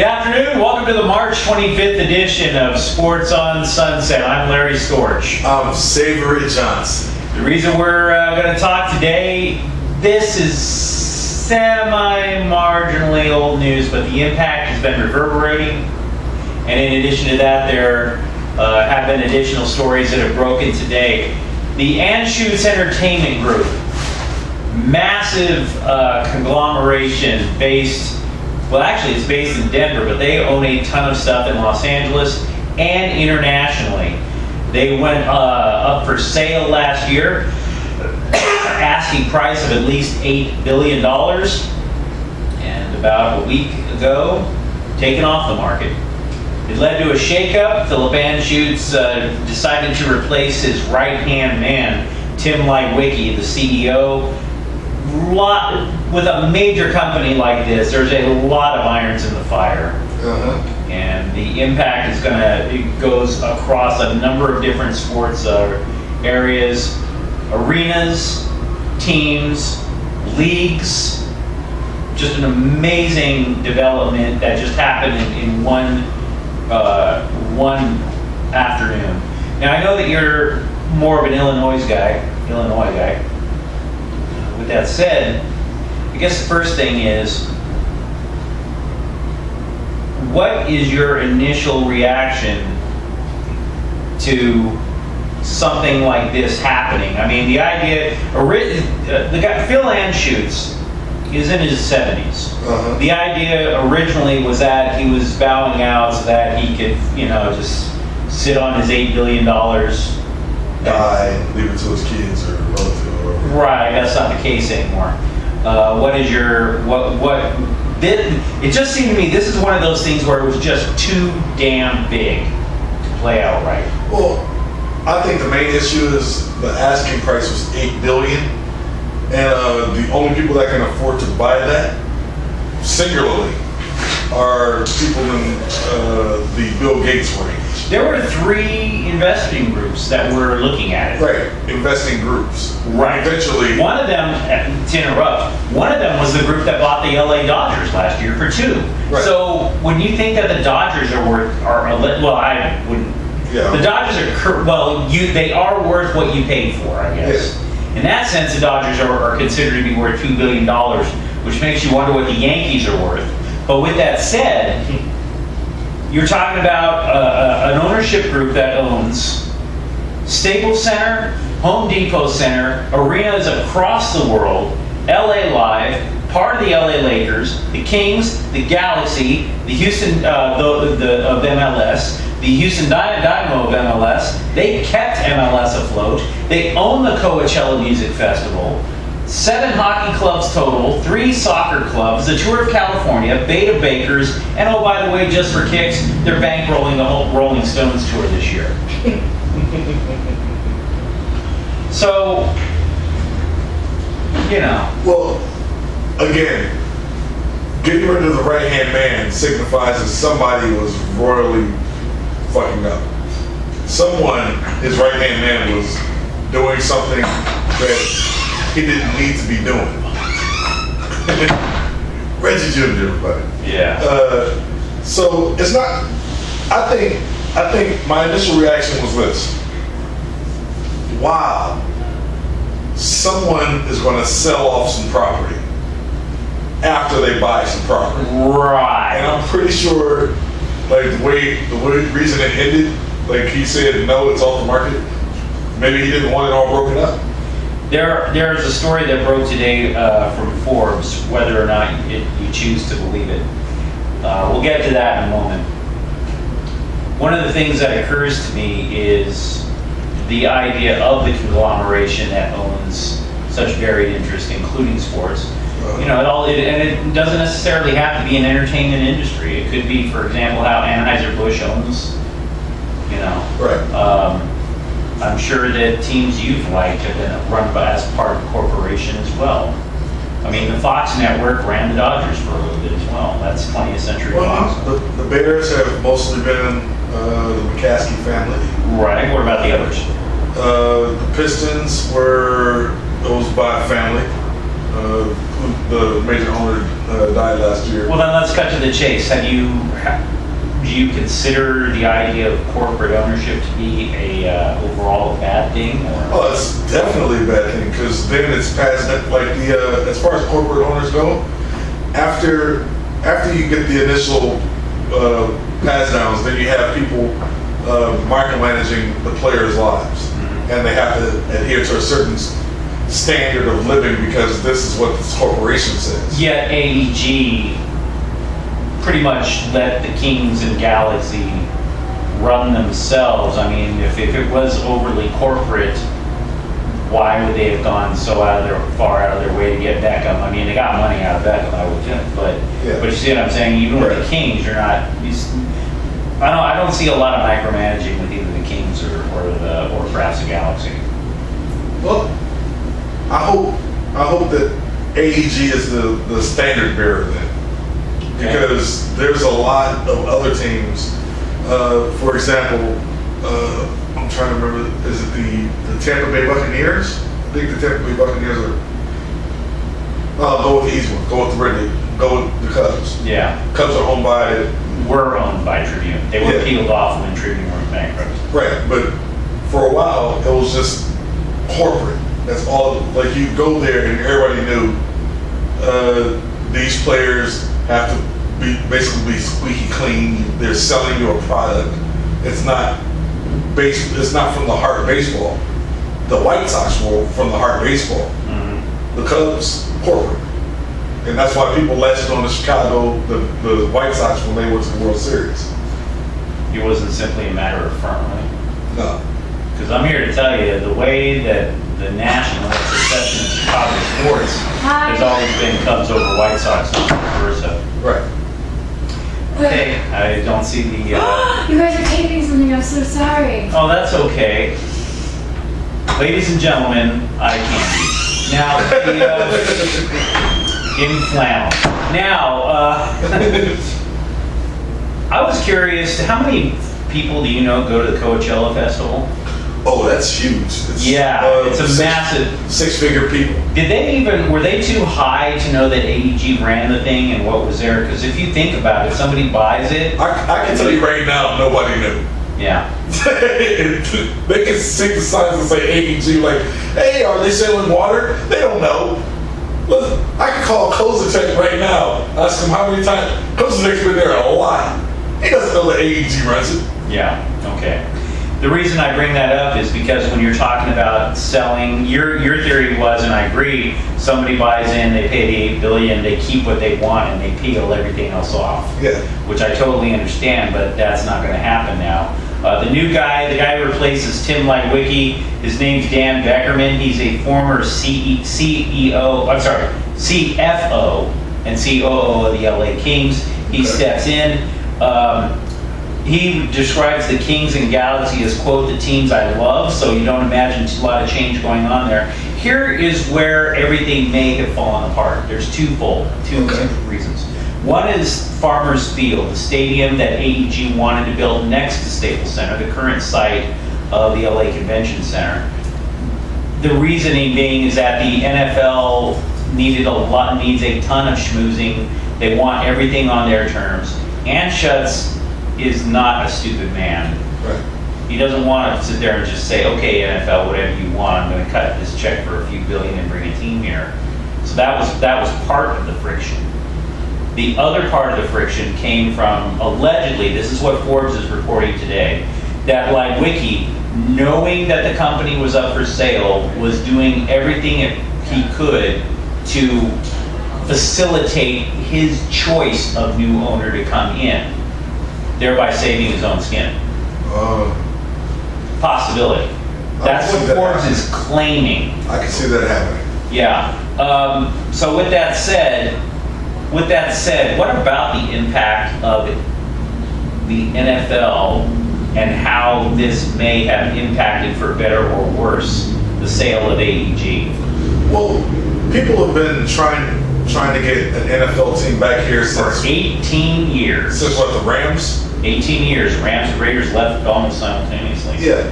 Good afternoon. Welcome to the March 25th edition of Sports on Sunset. I'm Larry Storch. I'm Savory Johnson. The reason we're going to talk today, this is semi-marginally old news, but the impact has been reverberating. And in addition to that, there have been additional stories that have broken today. The Anschutz Entertainment Group, massive conglomeration based, well actually it's based in Denver, but they own a ton of stuff in Los Angeles and internationally. They went up for sale last year, asking price of at least $8 billion, and about a week ago, taken off the market. It led to a shakeup. Philip Anschutz decided to replace his right-hand man, Tim Leiweke, the CEO. With a major company like this, there's a lot of irons in the fire. And the impact is it goes across a number of different sports areas, arenas, teams, leagues. Just an amazing development that just happened in one afternoon. Now I know that you're more of an Illinois guy. With that said, I guess the first thing is, what is your initial reaction to something like this happening? I mean, the idea, the guy, Phil Anschutz, is in his 70s. The idea originally was that he was bowing out so that he could, just sit on his $8 billion. Die, leave it to his kids or relatives or whatever. Right, that's not the case anymore. It just seemed to me this is one of those things where it was just too damn big to play out right. Well, I think the main issue is the asking price was $8 billion, and the only people that can afford to buy that, singularly, are people in the Bill Gates range. There were 3 investing groups that were looking at it. Right, investing groups. Right. Eventually. One of them, to interrupt, one of them was the group that bought the LA Dodgers last year for $2. Right. So when you think that the Dodgers are worth, I wouldn't. Yeah. The Dodgers they are worth what you paid for, I guess. Yeah. In that sense, the Dodgers are considered to be worth $2 billion, which makes you wonder what the Yankees are worth. But with that said, you're talking about an ownership group that owns Staples Center, Home Depot Center, arenas across the world, LA Live, part of the LA Lakers, the Kings, the Galaxy, the Houston of MLS, the Houston Dynamo of MLS. They kept MLS afloat. They own the Coachella Music Festival. 7 hockey clubs total, 3 soccer clubs, the Tour of California, Beta Bakers, and oh, by the way, just for kicks, they're bankrolling the whole Rolling Stones tour this year. So, Well, again, getting rid of the right-hand man signifies that somebody was royally fucking up. Someone, his right-hand man, was doing something that he didn't need to be doing. Reggie Jr., everybody. Yeah. So it's not. I think my initial reaction was this: wow, someone is going to sell off some property after they buy some property. Right. And I'm pretty sure, like the reason it ended, like he said, no, it's off the market. Maybe he didn't want it all broken up. There's a story that broke today from Forbes, whether or not you choose to believe it. We'll get to that in a moment. One of the things that occurs to me is the idea of the conglomeration that owns such varied interests, including sports. And it doesn't necessarily have to be an entertainment industry. It could be, for example, how Anheuser-Busch owns, Right. I'm sure that teams you've liked have been run as part of a corporation as well. I mean, the Fox network ran the Dodgers for a little bit as well. That's 20th Century Fox. The Bears have mostly been the McCaskey family. Right. What about the others? The Pistons were owned by a family. the major owner died last year. Well, then let's cut to the chase. Do you consider the idea of corporate ownership to be overall a bad thing? Or? Oh, it's definitely a bad thing because then it's past like as far as corporate owners go, after you get the initial pass downs, then you have people micromanaging the players' lives, and they have to adhere to a certain standard of living because this is what this corporation says. Yet AEG pretty much let the Kings and Galaxy run themselves. I mean, if it was overly corporate, why would they have gone so far out of their way to get Beckham? I mean, they got money out of Beckham, I would think, but you see what I'm saying? Even with the Kings, I don't see a lot of micromanaging with either the Kings or perhaps the Galaxy. Well, I hope that AEG is the standard bearer then. Because there's a lot of other teams. For example, I'm trying to remember, is it the Tampa Bay Buccaneers? I think the Tampa Bay Buccaneers are. Go with the easy one. Go with the Ridley. Go with the Cubs. Yeah. Cubs are owned by. Were owned by Tribune. They were peeled off when Tribune went bankrupt. Right, but for a while it was just corporate. That's all. Like you go there and everybody knew these players have to basically be squeaky clean. They're selling you a product. It's not from the heart of baseball. The White Sox were from the heart of baseball. Mm-hmm. The Cubs, corporate. And that's why people latched on to Chicago, the White Sox, when they went to the World Series. It wasn't simply a matter of firm, right? No. Because I'm here to tell you, the way that the national succession of Chicago sports has always been Cubs over White Sox, not vice versa. Right. Okay, I don't see the... You guys are taping something, I'm so sorry. Oh, that's okay. Ladies and gentlemen, eye candy. Now, in flannel. Now, I was curious, how many people do you know go to the Coachella Festival? Oh, that's huge. It's a massive... Six-figure people. Were they too high to know that AEG ran the thing and what was there? Because if you think about it, somebody buys it... I can tell you right now, nobody knew. Yeah. They can stick the signs and say AEG, like, hey, are they selling water? They don't know. Listen, I can call Kozacek right now, ask him how many times. Kozacek's been there a lot. He doesn't know that AEG runs it. Yeah, okay. The reason I bring that up is because when you're talking about selling, your theory was, and I agree, somebody buys in, they pay the $8 billion, they keep what they want, and they peel everything else off. Yeah. Which I totally understand, but that's not going to happen now. The new guy, the guy who replaces Tim Lightwicki, his name's Dan Beckerman. He's a former CFO and COO of the LA Kings. He steps in. He describes the Kings and Galaxy as, quote, the teams I love, so you don't imagine a lot of change going on there. Here is where everything may have fallen apart. There's two reasons. One is Farmers Field, the stadium that AEG wanted to build next to Staples Center, the current site of the LA Convention Center. The reasoning being is that the NFL needs a ton of schmoozing. They want everything on their terms. Anschutz is not a stupid man. Right. He doesn't want to sit there and just say, okay, NFL, whatever you want, I'm going to cut this check for a few billion and bring a team here. So that was part of the friction. The other part of the friction came from, allegedly, this is what Forbes is reporting today, that Lightwicki, knowing that the company was up for sale, was doing everything he could to facilitate his choice of new owner to come in, thereby saving his own skin. Possibility. That's what Forbes is claiming. I can see that happening. Yeah. So with that said, what about the impact of the NFL and how this may have impacted, for better or worse, the sale of AEG? Well, people have been trying to get an NFL team back here since 18 years. Since what, the Rams? 18 years. Rams and Raiders left almost simultaneously. Yeah.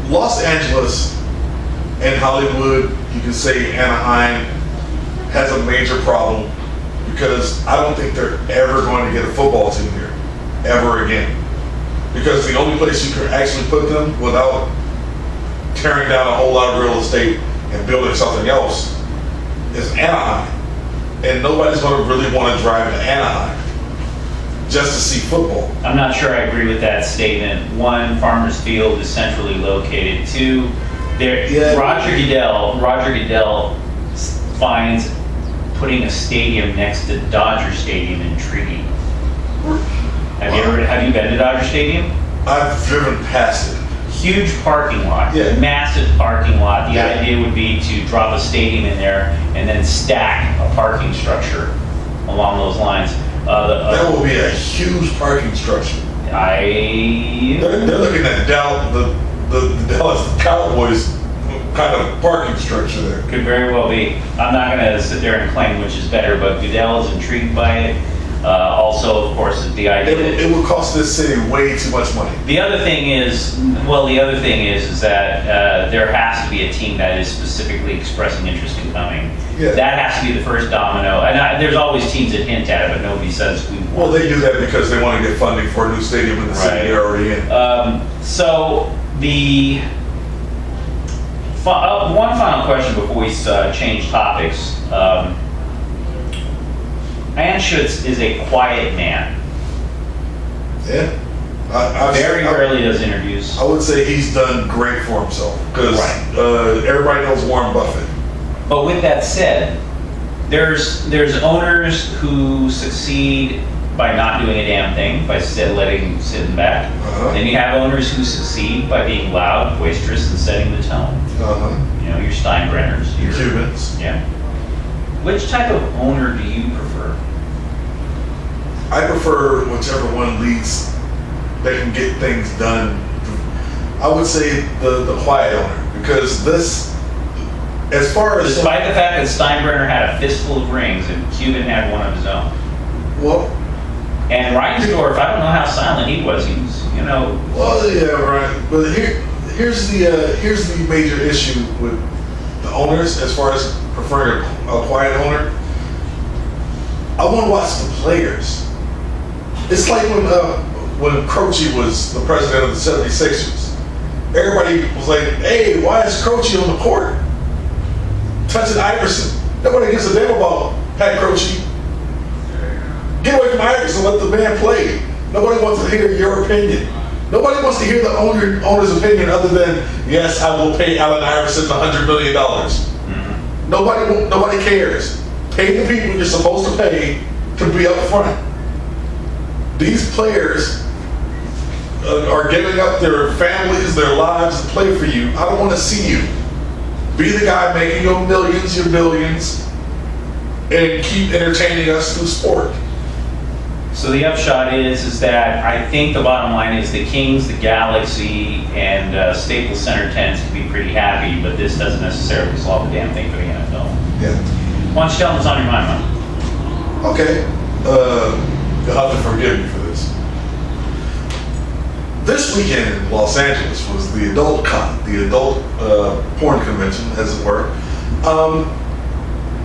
Los Angeles In Hollywood, you can say Anaheim has a major problem because I don't think they're ever going to get a football team here, ever again. Because the only place you can actually put them without tearing down a whole lot of real estate and building something else is Anaheim. And nobody's going to really want to drive to Anaheim just to see football. I'm not sure I agree with that statement. One, Farmers Field is centrally located. Two, Roger Goodell finds putting a stadium next to Dodger Stadium intriguing. Have you been to Dodger Stadium? I've driven past it. Huge parking lot, massive parking lot. The idea would be to drop a stadium in there and then stack a parking structure along those lines. That will be a huge parking structure. They're looking at the Dallas Cowboys kind of parking structure there. Could very well be. I'm not going to sit there and claim which is better, but Goodell is intrigued by it. Also, of course, the idea it would cost this city way too much money. The other thing is that there has to be a team that is specifically expressing interest in coming. Yeah. That has to be the first domino. And there's always teams that hint at it, but nobody says we want. Well, they do that because they want to get funding for a new stadium in the city they're already in. So the one final question before we change topics. Anschutz is a quiet man. Yeah. Rarely does interviews. I would say he's done great for himself because everybody knows Warren Buffett. But with that said, there's owners who succeed by not doing a damn thing, by sitting back. Then you have owners who succeed by being loud, boisterous, and setting the tone. You know, your Steinbrenners, your Cubans. Yeah. Which type of owner do you prefer? I prefer whichever one leads that can get things done. I would say the quiet owner, because this, as far as... Despite the fact that Steinbrenner had a fistful of rings and Cuban had one of his own. Well... And Reinsdorf, I don't know how silent he was. He was, you know... Well, yeah, right. But here's the major issue with the owners as far as preferring a quiet owner. I want to watch the players. It's like when Croce was the president of the 76ers. Everybody was like, hey, why is Croce on the court touching Iverson? Nobody gives a damn about Pat Croce. Get away from Iverson, let the man play. Nobody wants to hear your opinion. Nobody wants to hear the owner's opinion other than, yes, I will pay Allen Iverson $100 million. Nobody cares. Pay the people you're supposed to pay to be up front. These players are giving up their families, their lives to play for you. I don't want to see you. Be the guy making your millions, your billions, and keep entertaining us through sport. So the upshot is that I think the bottom line is the Kings, the Galaxy, and Staples Center tends to be pretty happy, but this doesn't necessarily solve the damn thing for the NFL. Yeah. Why don't you tell them what's on your mind, man? Okay. You'll have to forgive me for this. This weekend in Los Angeles was the adult porn convention, as it were.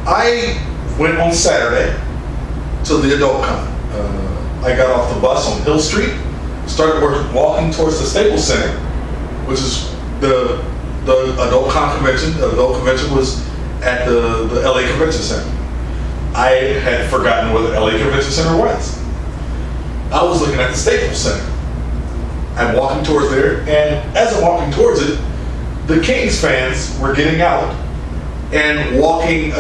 I went on Saturday to the adult con. I got off the bus on Hill Street, started walking towards the Staples Center, which is the adult con convention. The adult convention was at the LA Convention Center. I had forgotten where the LA Convention Center was. I was looking at the Staples Center. I'm walking towards there, and as I'm walking towards it, the Kings fans were getting out and walking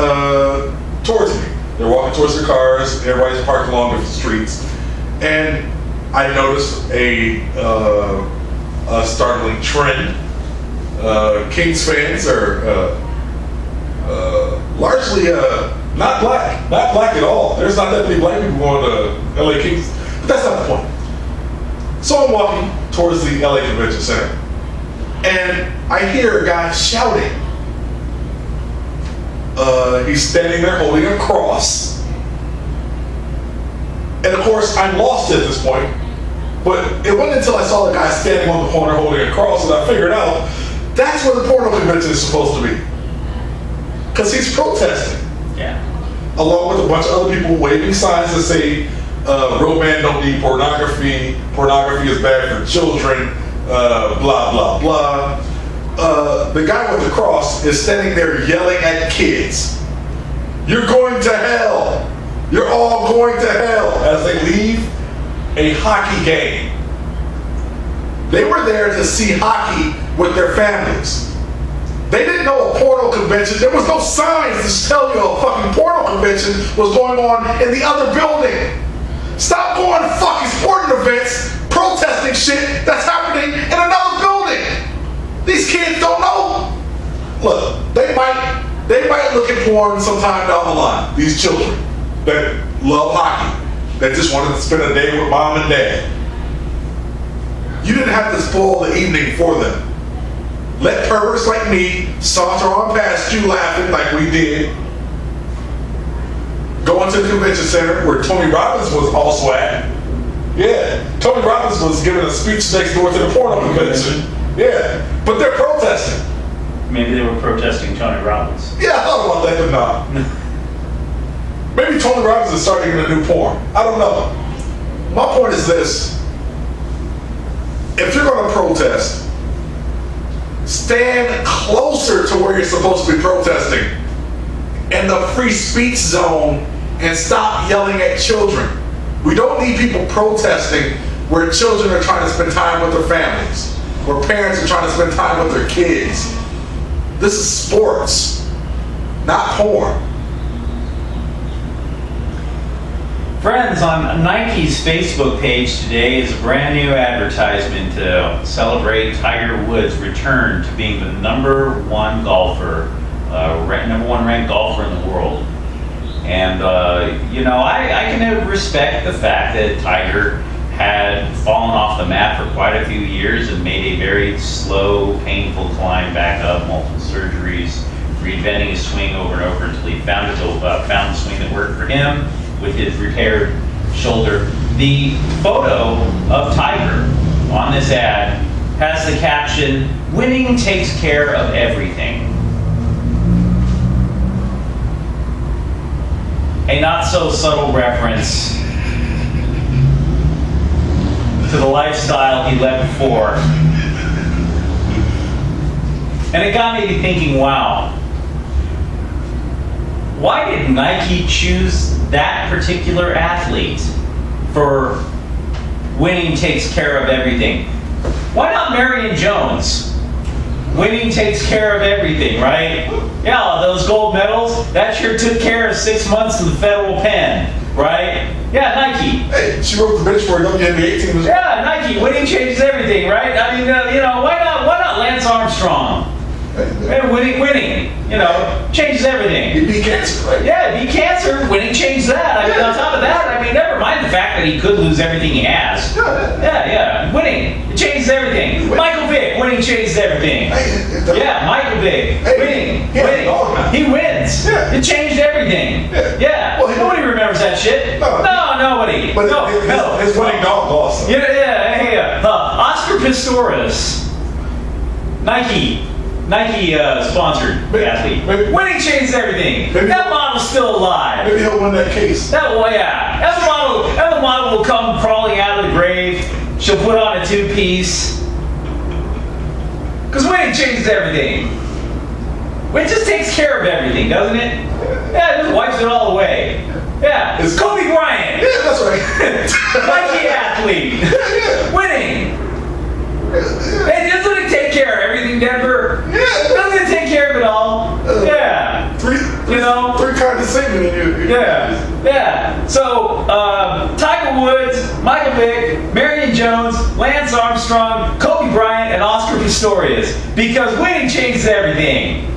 towards me. They're walking towards their cars, everybody's parked along the streets, and I noticed a startling trend. Kings fans are largely not black at all. There's not that many black people going to LA Kings, but that's not the point. So I'm walking towards the LA Convention Center, and I hear a guy shouting. He's standing there holding a cross. And of course, I'm lost at this point. But it wasn't until I saw the guy standing on the corner holding a cross that I figured out That's where the porno convention is supposed to be. Because he's protesting. Yeah. Along with a bunch of other people waving signs that say, real men don't need pornography, pornography is bad for children, blah, blah, blah. The guy with the cross is standing there yelling at kids. You're going to hell. You're all going to hell, as they leave a hockey game. They were there to see hockey with their families. They didn't know a porno convention. There was no signs to tell you a fucking porno convention was going on in the other building. Stop going to fucking sporting events, protesting shit that's happening in another building. These kids don't know. Look, they might look at porn sometime down the line. These children that love hockey, that just wanted to spend a day with mom and dad. You didn't have to spoil the evening for them. Let perverts like me saunter on past you laughing like we did. Going to the convention center where Tony Robbins was also at. Yeah, Tony Robbins was giving a speech next door to the porno convention. Yeah, but they're protesting. Maybe they were protesting Tony Robbins. Yeah, I thought about that, but no. Maybe Tony Robbins is starting a new porn. I don't know. My point is this. If you're going to protest, stand closer to where you're supposed to be protesting in the free speech zone and stop yelling at children. We don't need people protesting where children are trying to spend time with their families, where parents are trying to spend time with their kids. This is sports, not porn. Friends, on Nike's Facebook page today is a brand new advertisement to celebrate Tiger Woods' return to being the number one golfer, number one ranked golfer in the world. And, I can respect the fact that Tiger had fallen off the map for quite a few years and made a very slow, painful climb back up, multiple surgeries, reinventing his swing over and over until he found the swing that worked for him with his repaired shoulder. The photo of Tiger on this ad has the caption, "Winning takes care of everything." A not so subtle reference to the lifestyle he led before. And it got me thinking, wow, why did Nike choose that particular athlete for winning takes care of everything? Why not Marion Jones? Winning takes care of everything, right? Yeah, those gold medals, that sure took care of 6 months in the federal pen, right? Yeah, Nike. Hey, she wrote the bitch for a young NBA team. Yeah, Nike. Winning changes everything, right? I mean, why not Lance Armstrong? Winning, changes everything. He beat cancer, right? Yeah, beat cancer. Winning changed that. I mean, on top of that, never mind the fact that he could lose everything he has. Yeah. Winning, it changes everything. Michael Vick, winning changes everything. Yeah, Michael Vick, winning. He wins. Yeah. It changed everything. Yeah. Well, nobody remembers that shit. No, nobody. But no. His winning dog lost. Yeah. Oscar Pistorius, Nike sponsored athlete. Winning changes everything. That model's still alive. Maybe he'll win that case. That model will come crawling out of the grave. She'll put on a two-piece. Because winning changes everything. It just takes care of everything, doesn't it? Yeah, it just wipes it all away. Yeah. It's Kobe Bryant. Yeah, that's right. Nike athlete. Winning. Hey, doesn't it take care of everything, Denver? Yeah. Doesn't it take care of it all? Yeah. Three kinds of segment in you. Yeah. So, Tiger Woods, Michael Vick, Marion Jones, Lance Armstrong, Kobe Bryant, and Oscar Pistorius. Because winning changes everything.